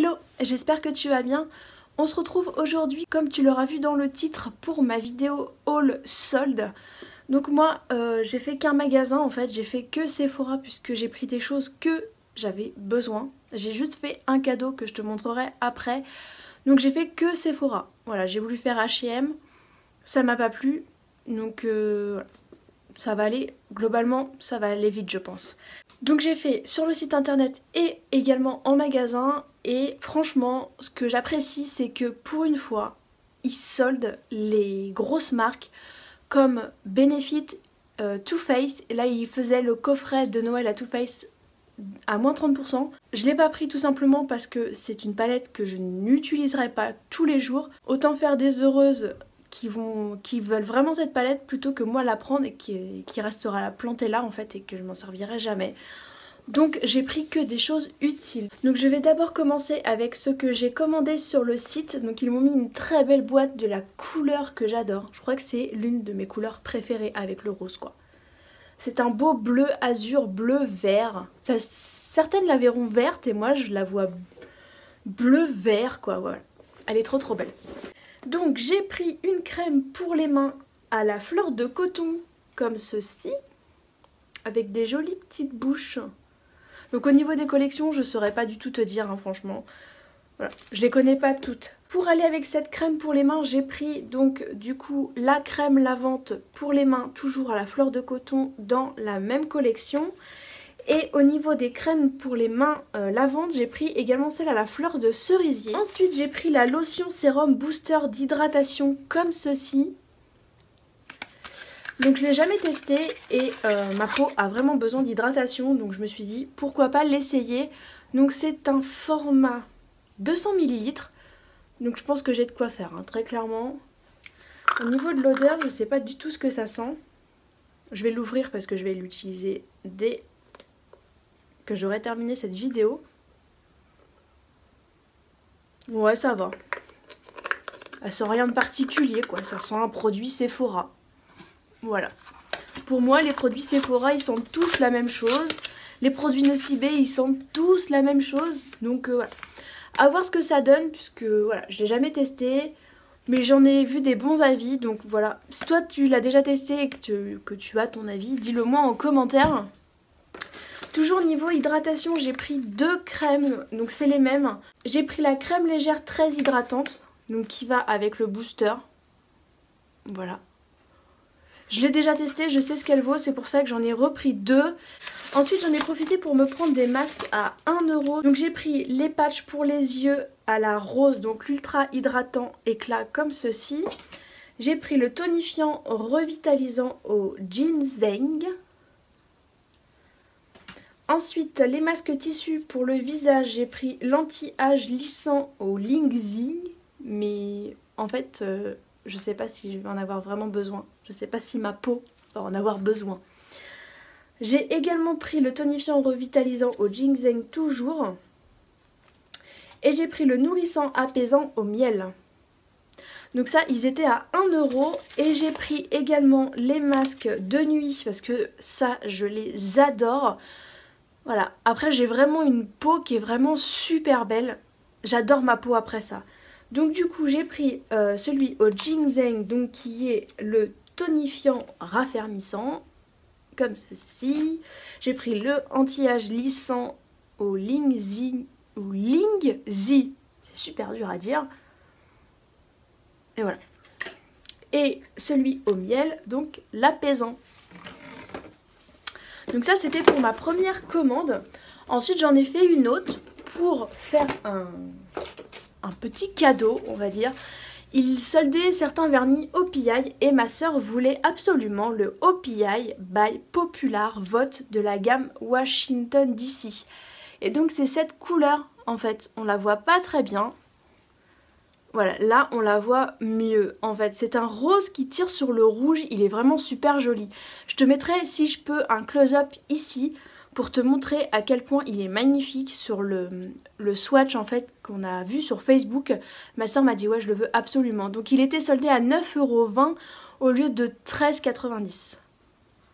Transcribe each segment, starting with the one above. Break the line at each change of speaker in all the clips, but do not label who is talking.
Hello, j'espère que tu vas bien. On se retrouve aujourd'hui, comme tu l'auras vu dans le titre, pour ma vidéo haul solde. Donc moi, j'ai fait qu'un magasin en fait, j'ai fait que Sephora puisque j'ai pris des choses que j'avais besoin. J'ai juste fait un cadeau que je te montrerai après. Donc j'ai fait que Sephora. Voilà, j'ai voulu faire H&M, ça m'a pas plu. Donc voilà. Ça va aller, globalement, ça va aller vite je pense. Donc j'ai fait sur le site internet et également en magasin. Et franchement, ce que j'apprécie, c'est que pour une fois, ils soldent les grosses marques comme Benefit, Too Faced. Et là, ils faisaient le coffret de Noël à Too Faced à moins 30%. Je l'ai pas pris tout simplement parce que c'est une palette que je n'utiliserai pas tous les jours. Autant faire des heureuses qui veulent vraiment cette palette plutôt que moi la prendre et qui restera plantée là en fait et que je m'en servirai jamais. Donc j'ai pris que des choses utiles. Donc je vais d'abord commencer avec ce que j'ai commandé sur le site. Donc ils m'ont mis une très belle boîte de la couleur que j'adore. Je crois que c'est l'une de mes couleurs préférées avec le rose quoi. C'est un beau bleu azur, bleu vert. Certaines la verront verte et moi je la vois bleu vert quoi, voilà. Elle est trop belle. Donc j'ai pris une crème pour les mains à la fleur de coton comme ceci. Avec des jolies petites bouches. Donc au niveau des collections, je ne saurais pas du tout te dire, hein, franchement. Voilà, je les connais pas toutes. Pour aller avec cette crème pour les mains, j'ai pris donc du coup la crème lavante pour les mains, toujours à la fleur de coton dans la même collection. Et au niveau des crèmes pour les mains lavantes, j'ai pris également celle à la fleur de cerisier. Ensuite, j'ai pris la lotion sérum booster d'hydratation comme ceci. Donc je l'ai jamais testé et ma peau a vraiment besoin d'hydratation, donc je me suis dit pourquoi pas l'essayer. Donc c'est un format 200 ml, donc je pense que j'ai de quoi faire, hein, très clairement. Au niveau de l'odeur, je sais pas du tout ce que ça sent. Je vais l'ouvrir parce que je vais l'utiliser dès que j'aurai terminé cette vidéo. Ouais, ça va. Elle sent rien de particulier quoi, ça sent un produit Sephora. Voilà. Pour moi, les produits Sephora, ils sentent tous la même chose. Les produits Nocibé, ils sentent tous la même chose. Donc voilà. À voir ce que ça donne, puisque voilà, je l'ai jamais testé. Mais j'en ai vu des bons avis. Donc voilà. Si toi, tu l'as déjà testé et que tu as ton avis, dis-le moi en commentaire. Toujours niveau hydratation, j'ai pris 2 crèmes. Donc c'est les mêmes. J'ai pris la crème légère très hydratante. Donc qui va avec le booster. Voilà. Je l'ai déjà testé, je sais ce qu'elle vaut, c'est pour ça que j'en ai repris 2. Ensuite j'en ai profité pour me prendre des masques à 1 €. Donc j'ai pris les patchs pour les yeux à la rose, donc l'ultra hydratant éclat comme ceci. J'ai pris le tonifiant revitalisant au ginseng. Ensuite les masques tissus pour le visage, j'ai pris l'anti-âge lissant au Lingxi. Mais en fait... je sais pas si je vais en avoir vraiment besoin. Je sais pas si ma peau va en avoir besoin. J'ai également pris le tonifiant revitalisant au ginseng toujours. Et j'ai pris le nourrissant apaisant au miel. Donc ça, ils étaient à 1 €. Et j'ai pris également les masques de nuit parce que ça, je les adore. Voilà. Après, j'ai vraiment une peau qui est vraiment super belle. J'adore ma peau après ça. Donc du coup j'ai pris celui au ginseng, donc qui est le tonifiant raffermissant, comme ceci. J'ai pris le anti-âge lissant au Lingxi, c'est super dur à dire. Et voilà. Et celui au miel, donc l'apaisant. Donc ça c'était pour ma première commande. Ensuite j'en ai fait une autre pour faire un petit cadeau, on va dire. Il soldait certains vernis OPI et ma soeur voulait absolument le OPI by Popular Vote de la gamme Washington DC. Et donc c'est cette couleur en fait, on la voit pas très bien. Voilà, là on la voit mieux en fait. C'est un rose qui tire sur le rouge, il est vraiment super joli. Je te mettrai si je peux un close-up ici pour te montrer à quel point il est magnifique sur le swatch en fait qu'on a vu sur Facebook. Ma soeur m'a dit ouais je le veux absolument. Donc il était soldé à 9,20 € au lieu de 13,90 €.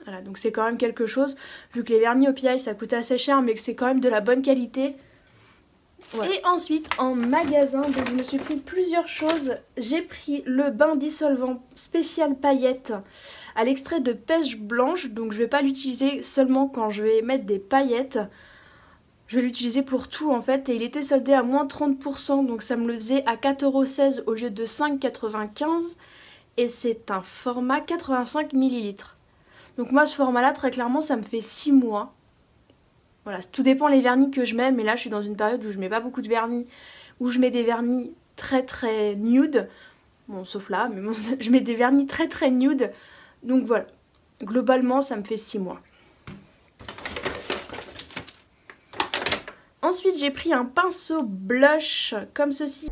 Voilà, donc c'est quand même quelque chose, vu que les vernis OPI ça coûte assez cher mais que c'est quand même de la bonne qualité. Voilà. Et ensuite en magasin, donc je me suis pris plusieurs choses. J'ai pris le bain dissolvant spécial paillettes à l'extrait de pêche blanche. Donc je vais pas l'utiliser seulement quand je vais mettre des paillettes. Je vais l'utiliser pour tout en fait. Et il était soldé à moins 30%. Donc ça me le faisait à 4,16 € au lieu de 5,95 €. Et c'est un format 85 ml. Donc moi ce format là très clairement ça me fait 6 mois. Voilà, tout dépend les vernis que je mets, mais là je suis dans une période où je mets pas beaucoup de vernis, où je mets des vernis très nude, bon sauf là, mais bon, je mets des vernis très nude, donc voilà, globalement ça me fait 6 mois. Ensuite j'ai pris un pinceau blush comme ceci.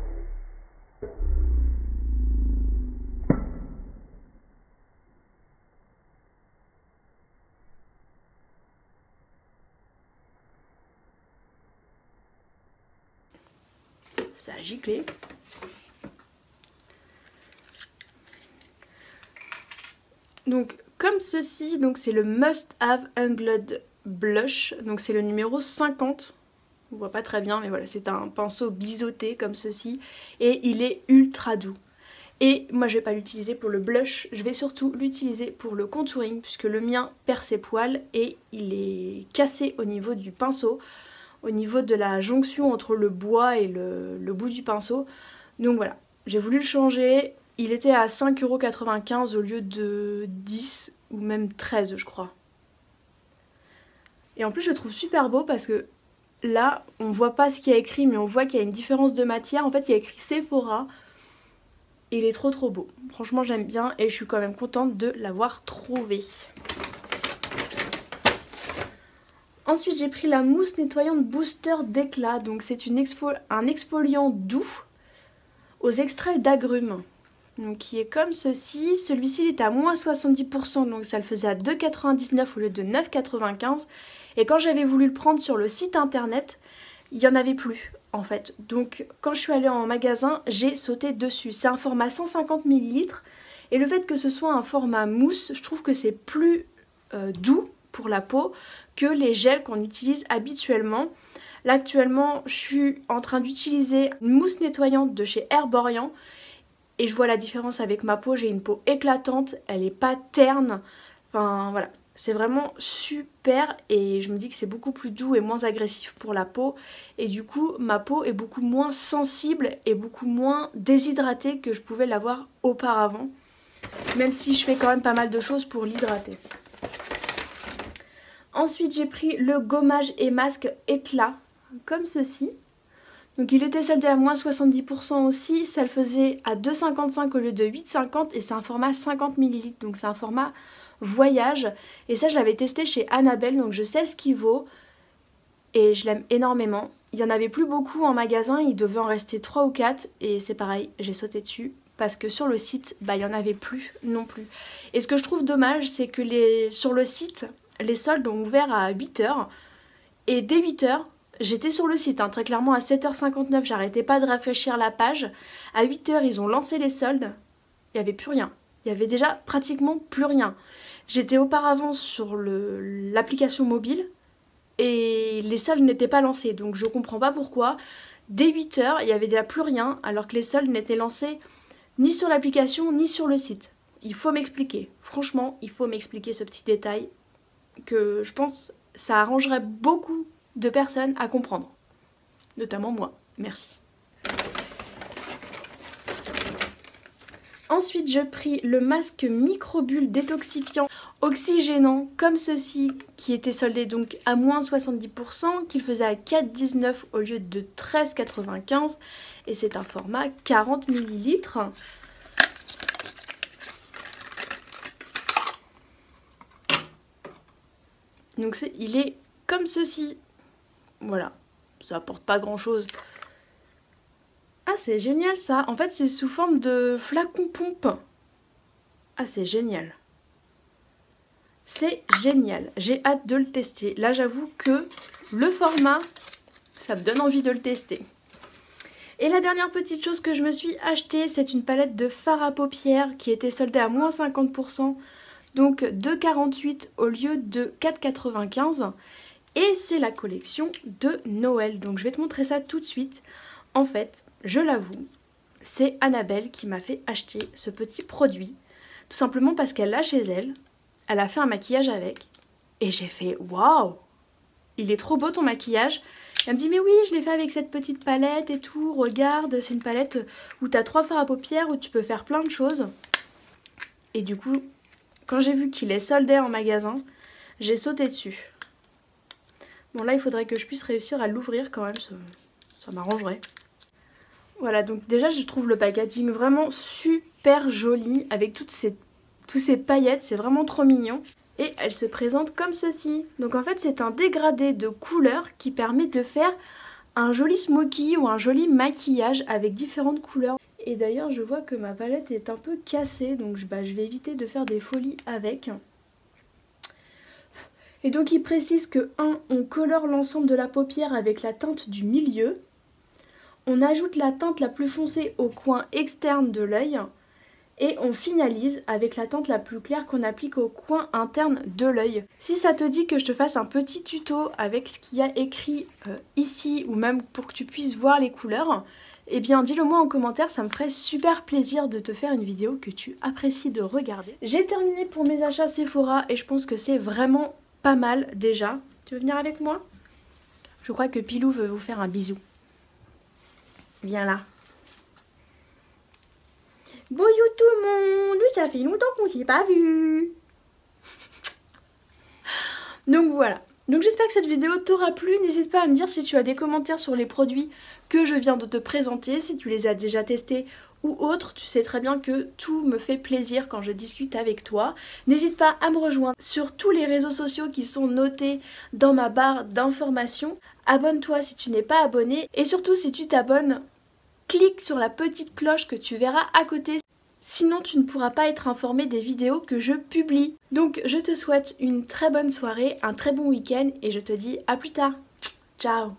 Ça a giclé. Donc comme ceci, donc c'est le Must Have Angled Blush, donc c'est le numéro 50. On voit pas très bien mais voilà, c'est un pinceau biseauté comme ceci et il est ultra doux. Et moi je vais pas l'utiliser pour le blush, je vais surtout l'utiliser pour le contouring puisque le mien perd ses poils et il est cassé au niveau du pinceau, au niveau de la jonction entre le bois et le bout du pinceau. Donc voilà, j'ai voulu le changer. Il était à 5,95 € au lieu de 10 ou même 13 je crois. Et en plus je le trouve super beau parce que là on voit pas ce qu'il y a écrit mais on voit qu'il y a une différence de matière. En fait il y a écrit Sephora et il est trop beau. Franchement j'aime bien et je suis quand même contente de l'avoir trouvé. Ensuite j'ai pris la mousse nettoyante booster d'éclat. Donc c'est un exfoliant doux aux extraits d'agrumes. Donc qui est comme ceci. Celui-ci il était à moins 70%, donc ça le faisait à 2,99 € au lieu de 9,95 €. Et quand j'avais voulu le prendre sur le site internet, il n'y en avait plus en fait. Donc quand je suis allée en magasin, j'ai sauté dessus. C'est un format 150 ml. Et le fait que ce soit un format mousse, je trouve que c'est plus doux pour la peau que les gels qu'on utilise habituellement. Là actuellement je suis en train d'utiliser une mousse nettoyante de chez Herborian et je vois la différence avec ma peau. J'ai une peau éclatante, elle n'est pas terne, enfin voilà, c'est vraiment super et je me dis que c'est beaucoup plus doux et moins agressif pour la peau et du coup ma peau est beaucoup moins sensible et beaucoup moins déshydratée que je pouvais l'avoir auparavant, même si je fais quand même pas mal de choses pour l'hydrater. Ensuite j'ai pris le gommage et masque éclat comme ceci. Donc il était soldé à moins 70% aussi, ça le faisait à 2,55 € au lieu de 8,50 € et c'est un format 50 ml. Donc c'est un format voyage et ça je l'avais testé chez Annabelle donc je sais ce qu'il vaut et je l'aime énormément. Il n'y en avait plus beaucoup en magasin, il devait en rester 3 ou 4 et c'est pareil, j'ai sauté dessus parce que sur le site il n'y en avait plus non plus. Et ce que je trouve dommage c'est que sur le site les soldes ont ouvert à 8 h et dès 8 h j'étais sur le site, hein, très clairement à 7h59, j'arrêtais pas de rafraîchir la page. À 8 h ils ont lancé les soldes, il n'y avait plus rien. Il y avait déjà pratiquement plus rien. J'étais auparavant sur l'application mobile et les soldes n'étaient pas lancés. Donc je comprends pas pourquoi. Dès 8 h il n'y avait déjà plus rien alors que les soldes n'étaient lancés ni sur l'application ni sur le site. Il faut m'expliquer. Franchement, il faut m'expliquer ce petit détail que je pense ça arrangerait beaucoup de personnes à comprendre. Notamment moi. Merci. Ensuite, je pris le masque microbulle détoxifiant oxygénant comme ceci qui était soldé donc à moins 70%, qu'il faisait à 4,19 € au lieu de 13,95 € et c'est un format 40 ml. Donc il est comme ceci. Voilà, ça apporte pas grand chose. Ah c'est génial ça, en fait c'est sous forme de flacon pompe. Ah c'est génial. C'est génial, j'ai hâte de le tester. Là j'avoue que le format, ça me donne envie de le tester. Et la dernière petite chose que je me suis achetée, c'est une palette de fard à paupières qui était soldée à moins 50%. Donc 2,48 € au lieu de 4,95 €. Et c'est la collection de Noël. Donc je vais te montrer ça tout de suite. En fait, je l'avoue, c'est Annabelle qui m'a fait acheter ce petit produit. Tout simplement parce qu'elle l'a chez elle. Elle a fait un maquillage avec. Et j'ai fait waouh! Il est trop beau ton maquillage. Elle me dit mais oui, je l'ai fait avec cette petite palette et tout. Regarde, c'est une palette où tu as 3 fards à paupières, où tu peux faire plein de choses. Et du coup, quand j'ai vu qu'il est soldé en magasin, j'ai sauté dessus. Bon là, il faudrait que je puisse réussir à l'ouvrir quand même, ça m'arrangerait. Voilà, donc déjà je trouve le packaging vraiment super joli avec toutes ces paillettes, c'est vraiment trop mignon. Et elle se présente comme ceci. Donc en fait c'est un dégradé de couleurs qui permet de faire un joli smoky ou un joli maquillage avec différentes couleurs. Et d'ailleurs je vois que ma palette est un peu cassée, donc je vais éviter de faire des folies avec. Et donc il précise que 1. On colore l'ensemble de la paupière avec la teinte du milieu. On ajoute la teinte la plus foncée au coin externe de l'œil. Et on finalise avec la teinte la plus claire qu'on applique au coin interne de l'œil. Si ça te dit que je te fasse un petit tuto avec ce qu'il y a écrit ici, ou même pour que tu puisses voir les couleurs, eh bien dis-le moi en commentaire, ça me ferait super plaisir de te faire une vidéo que tu apprécies de regarder. J'ai terminé pour mes achats Sephora et je pense que c'est vraiment pas mal déjà. Tu veux venir avec moi? Je crois que Pilou veut vous faire un bisou. Viens là. Bonjour tout le monde, ça fait longtemps qu'on s'est pas vu. Donc voilà, donc j'espère que cette vidéo t'aura plu. N'hésite pas à me dire si tu as des commentaires sur les produits que je viens de te présenter, si tu les as déjà testés ou autres. Tu sais très bien que tout me fait plaisir quand je discute avec toi. N'hésite pas à me rejoindre sur tous les réseaux sociaux qui sont notés dans ma barre d'informations. Abonne-toi si tu n'es pas abonné et surtout si tu t'abonnes, clique sur la petite cloche que tu verras à côté. Sinon tu ne pourras pas être informé des vidéos que je publie. Donc je te souhaite une très bonne soirée, un très bon week-end et je te dis à plus tard. Ciao!